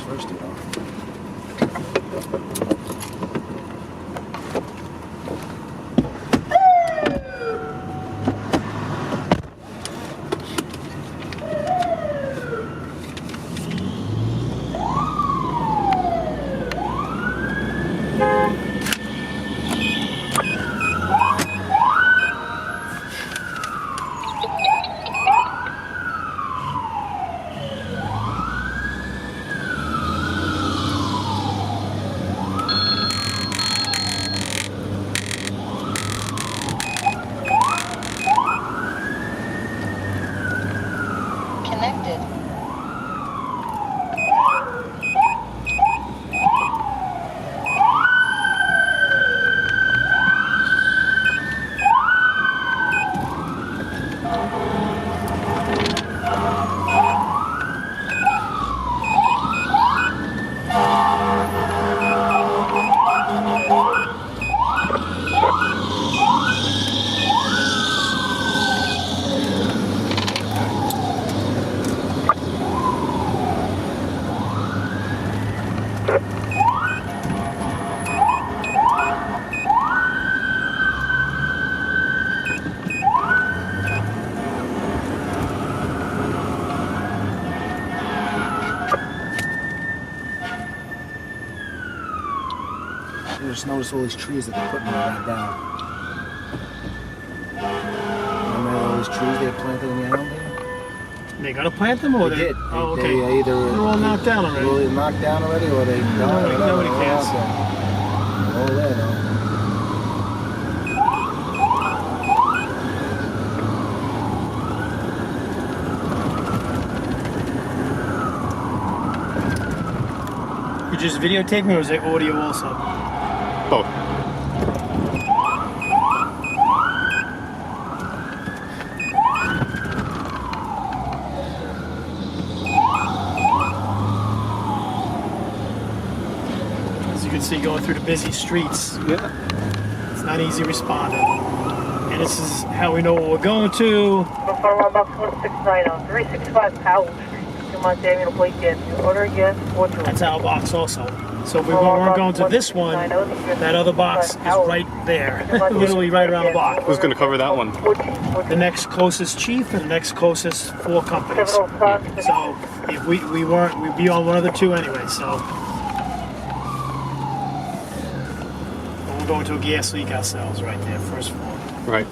first, you know. Connected. I just noticed all these trees that they're putting right down. Remember all these trees they planted in the island here? They gotta plant them, or They did. Oh, They okay. either They're all knocked down already. They're either knocked down already, or they died. Nobody cares. Oh, there, though. You just videotaping, or is it audio also? Both. As you can see, going through the busy streets, Yeah. it's not easy responding. And this is how we know what we're going to. Buffalo Box 169 365 Powell Street. Come on, Daniel, plate again. Order again. That's our box also. So if we weren't going to this one, that other box is right there. Literally right around the block. Who's going to cover that one? The next closest chief and the next closest 4 companies. So if we weren't, we'd be on one of the 2 anyway, so. But we're going to a gas leak ourselves right there, first floor. Right.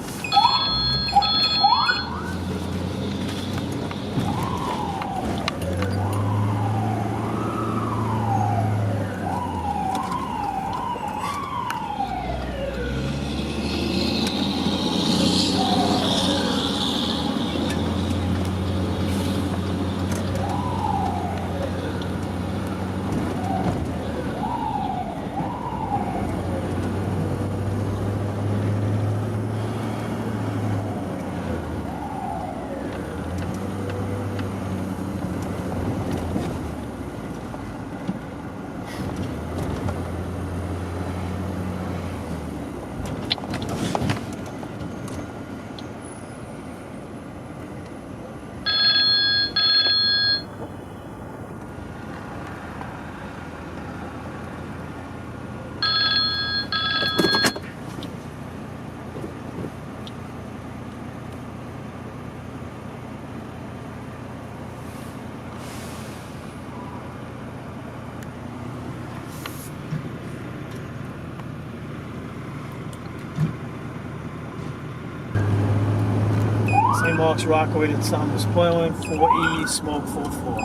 St. Mark's Rockaway and sound was spoiling, 4E, smoke, 4-4.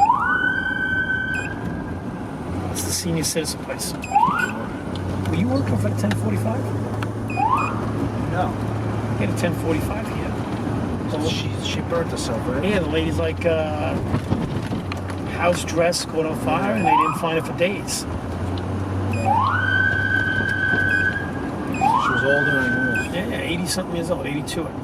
That's the senior citizen place. Were you working for the 1045? No. We had a 1045 here. She burnt herself, right? Yeah, the lady's like house dress caught on fire and they didn't find it for days. She was older and moved. Yeah, 80 something years old, 82 I believe.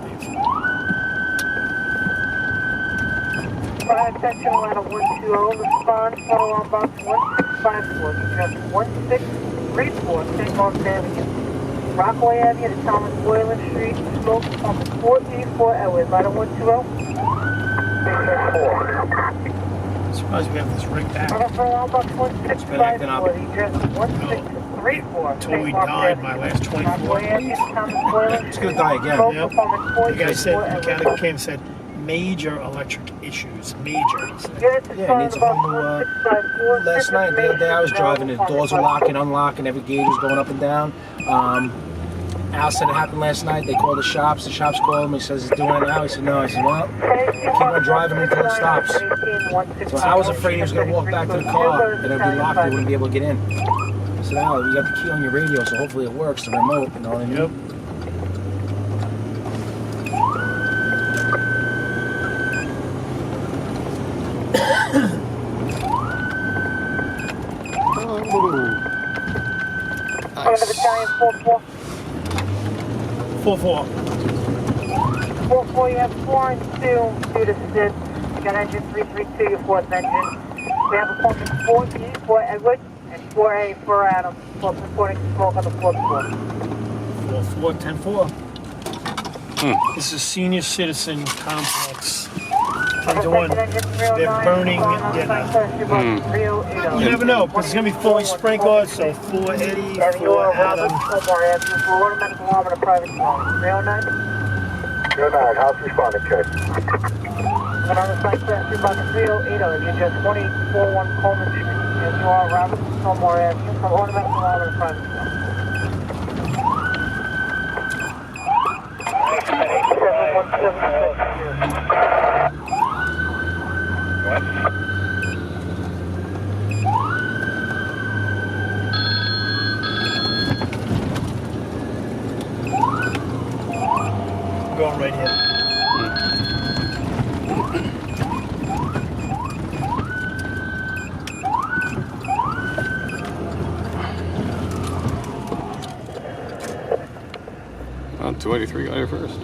5 section Atlanta 120, respond, follow on box 1654, just 1634, St. Mark's Avenue. Rockaway Avenue to Thomas Boylan Street, smoke on 484 Elwood, Ladder 120. It's Surprised we have this rig back. It's been acting up. Until we died my last 24 days. It's gonna die again. Yep. The guy said, mechanic came and said, major electric issues. Major. He said. Yeah, it needs a whole new, last night, the other day I was driving, the doors were locking, unlocking, every gauge was going up and down. Al said it happened last night. They called the shops called him, he says he's doing it now. He said no. I said, well, keep on driving until it stops. So I was afraid he was going to walk back to the car and it would be locked, they wouldn't be able to get in. I said, Al, you got the key on your radio, so hopefully it works, the remote, you know what I mean? Yep. Battalion 4-4. 4-4. 4-4, you have 4 and 2 due to sit. You got engine 332, your fourth engine. We have appointment 4B for Edward and 4A for Adam. For reporting smoke on the 4th floor. 4-4, 10-4. This is senior citizen complex. 10 to 1. They're burning dinner. You never know, because it's going to be fully sprinkled, so 4 Eddie, 4 Adam. 309, house responding, check. And on the site class 2 by 3080, you're just 2841 Coleman Street, and you are Robert Fillmore Avenue, from automatic alarm in private zone. 8717. What? Going right here. Well, 283 got here first.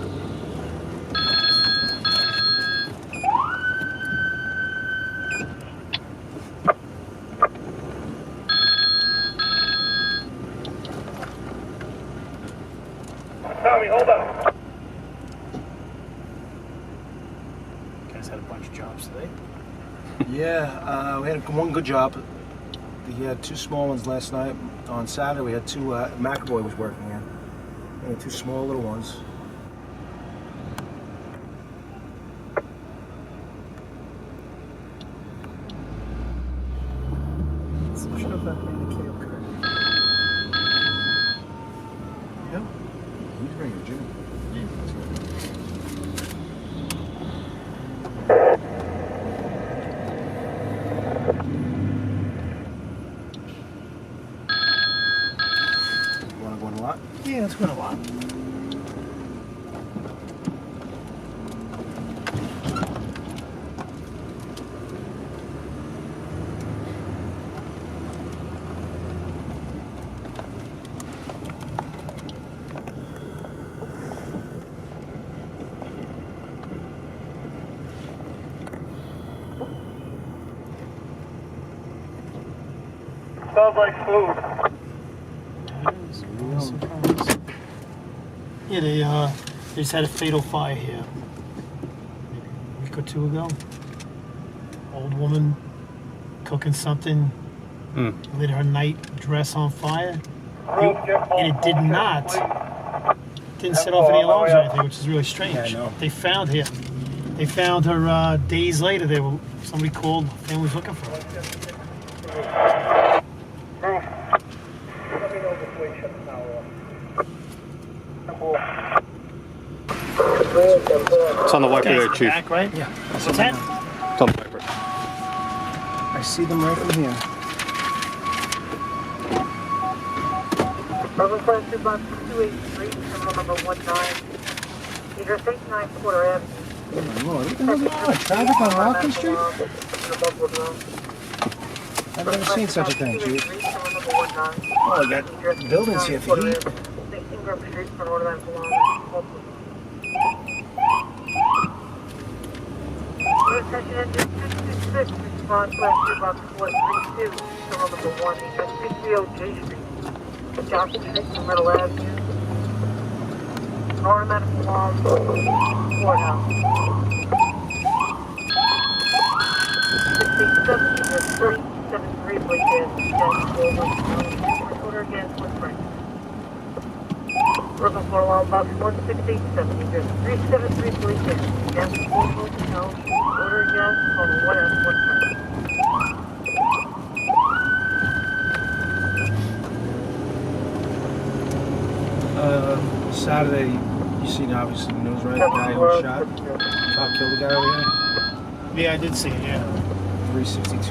Tommy, hold up. Guys had a bunch of jobs today. Yeah, we had one good job. We had 2 small ones last night. On Saturday we had 2, McAvoy was working here. We had 2 small little ones. Yep. He's bringing a gym. You want to go in a lot? Yeah, it's been a while. Smells like food. Yeah, they just had a fatal fire here maybe a week or 2 ago. Old woman cooking something, lit her night dress on fire, and it didn't set off any alarms or anything, which is really strange. Yeah, I know. They found her days later. Somebody called, family was looking for her. It's on the wiper there, Guys, Chief. back, right? Yeah. What's that? It's on the wiper. I see them right from here. Urban Class 2 Box 283, terminal number 19. Address 89 Quarter Avenue. Oh my lord, what the hell's going on? Traffic on Rockland Street? I've never seen such a thing, Chief. Oh, I got buildings here for heat. 16 Grove Street, from automatic alarm. Attention engine 226, response Class 2 Box 432, terminal number 1. Address 330 J Street. Johnson Street from Middle Avenue. Automatic alarm, courthouse. 16-7 373, please, order again, one frame. Looking for alarm box 1687, address 373, please, gas, order again, on 1F, one frame. Saturday, you seen obviously the news, right? The guy who was shot. Cop killed the guy over here. Yeah, I did see it, yeah. 362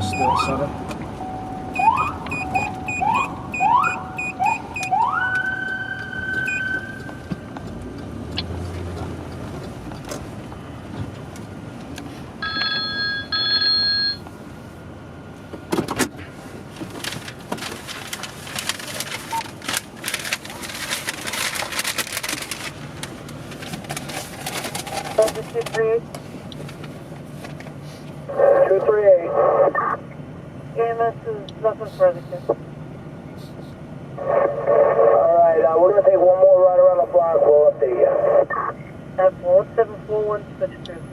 still Sutter. EMS is nothing further, sir. Alright, we're going to take one more ride around the block. We'll update you. That's 1741 switch through.